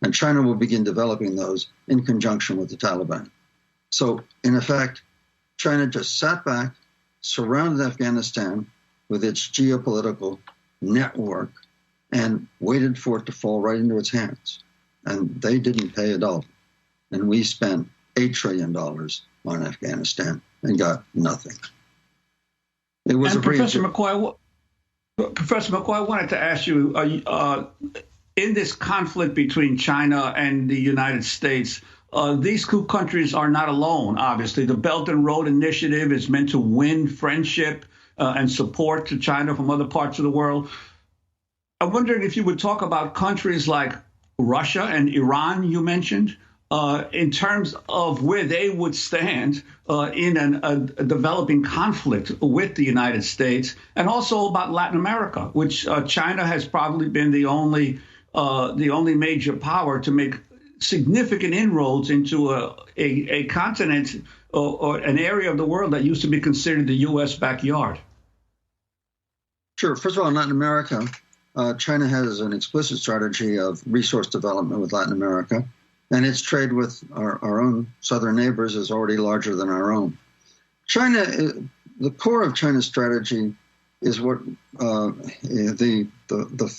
And China will begin developing those in conjunction with the Taliban. So, in effect, China just sat back, surrounded Afghanistan with its geopolitical network, and waited for it to fall right into its hands. And they didn't pay a dollar. And we spent $8 trillion on Afghanistan and got nothing. It was Professor McCoy, I wanted to ask you, in this conflict between China and the United States, these two countries are not alone, obviously. The Belt and Road Initiative is meant to win friendship and support to China from other parts of the world. I'm wondering if you would talk about countries like Russia and Iran, you mentioned, in terms of where they would stand in a developing conflict with the United States, and also about Latin America, which China has probably been the only major power to make significant inroads into a continent or an area of the world that used to be considered the U.S. backyard? Sure. First of all, in Latin America, China has an explicit strategy of resource development with Latin America, and its trade with our own southern neighbors is already larger than our own. China, the core of China's strategy is what the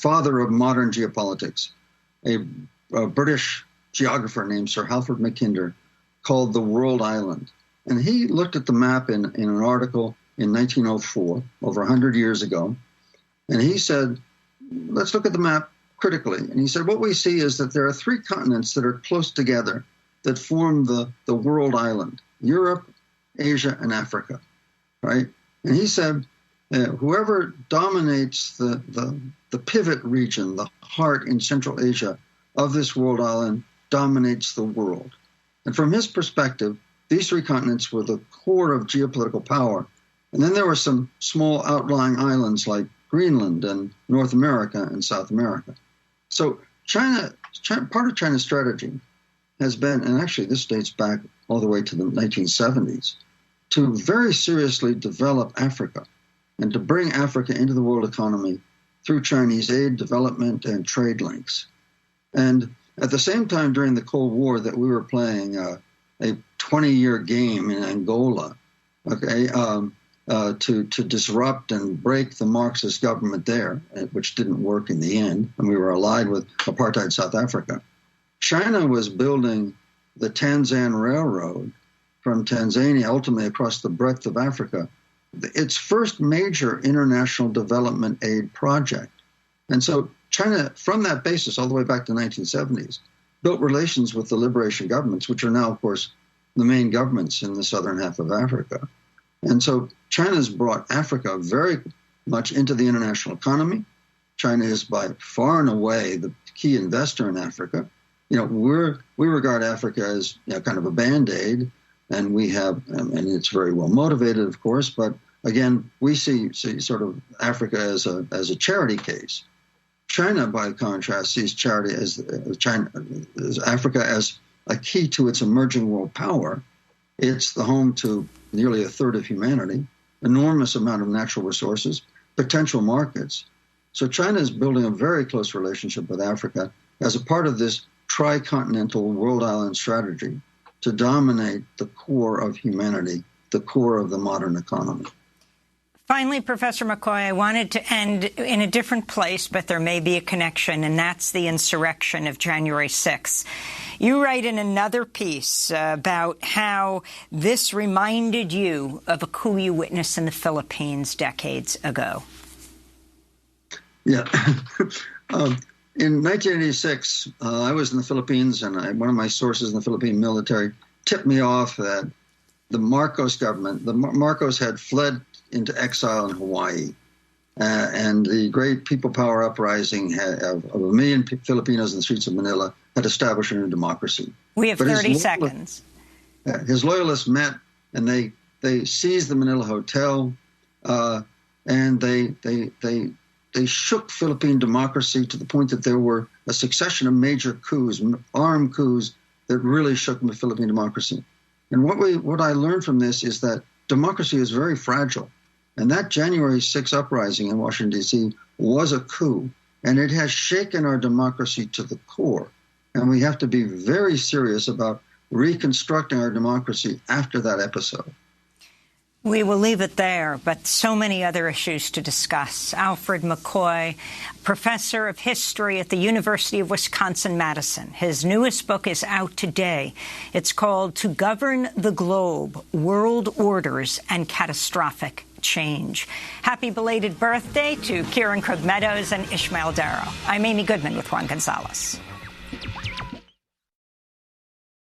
father of modern geopolitics, a British geographer named Sir Halford Mackinder, called the World Island. And he looked at the map in an article in 1904, over 100 years ago, and he said, let's look at the map critically. And he said, what we see is that there are three continents that are close together that form the world island: Europe, Asia, and Africa, right? And he said, whoever dominates the pivot region, the heart in Central Asia of this world island, dominates the world. And from his perspective, these three continents were the core of geopolitical power. And then there were some small outlying islands like Greenland and North America and South America. So China, part of China's strategy has been, and actually this dates back all the way to the 1970s, to very seriously develop Africa and to bring Africa into the world economy through Chinese aid, development, and trade links. And at the same time, during the Cold War, that we were playing a 20-year game in Angola, okay, to disrupt and break the Marxist government there, which didn't work in the end, and we were allied with apartheid South Africa. China was building the Tanzan Railroad from Tanzania ultimately across the breadth of Africa, its first major international development aid project. And so China, from that basis, all the way back to the 1970s, built relations with the liberation governments, which are now, of course, the main governments in the southern half of Africa. And so China's brought Africa very much into the international economy. China is by far and away the key investor in Africa. You know, we regard Africa as, you know, kind of a Band-Aid, and we have, and it's very well motivated, of course, but again, we see sort of Africa as a charity case. China, by contrast, sees charity as Africa as a key to its emerging world power. It's the home to nearly a third of humanity, enormous amount of natural resources, potential markets. So China is building a very close relationship with Africa as a part of this tricontinental world island strategy to dominate the core of humanity, the core of the modern economy. Finally, Professor McCoy, I wanted to end in a different place, but there may be a connection, and that's the insurrection of January 6th. You write in another piece about how this reminded you of a coup you witnessed in the Philippines decades ago. Yeah. In 1986, I was in the Philippines, and one of my sources in the Philippine military tipped me off that the Marcos government, the Marcos had fled into exile in Hawaii, and the great people power uprising of 1 million Filipinos in the streets of Manila had established a new democracy. We have 30 seconds. His loyalists met, and they seized the Manila Hotel, and they shook Philippine democracy to the point that there were a succession of major coups, armed coups, that really shook the Philippine democracy. And what I learned from this is that democracy is very fragile. And that January 6th uprising in Washington, D.C. was a coup, and it has shaken our democracy to the core. And we have to be very serious about reconstructing our democracy after that episode. We will leave it there, but so many other issues to discuss. Alfred McCoy, professor of history at the University of Wisconsin-Madison. His newest book is out today. It's called To Govern the Globe, World Orders and Catastrophic Change. Happy belated birthday to Kieran Krug Meadows and Ishmael Darrow. I'm Amy Goodman with Juan Gonzalez.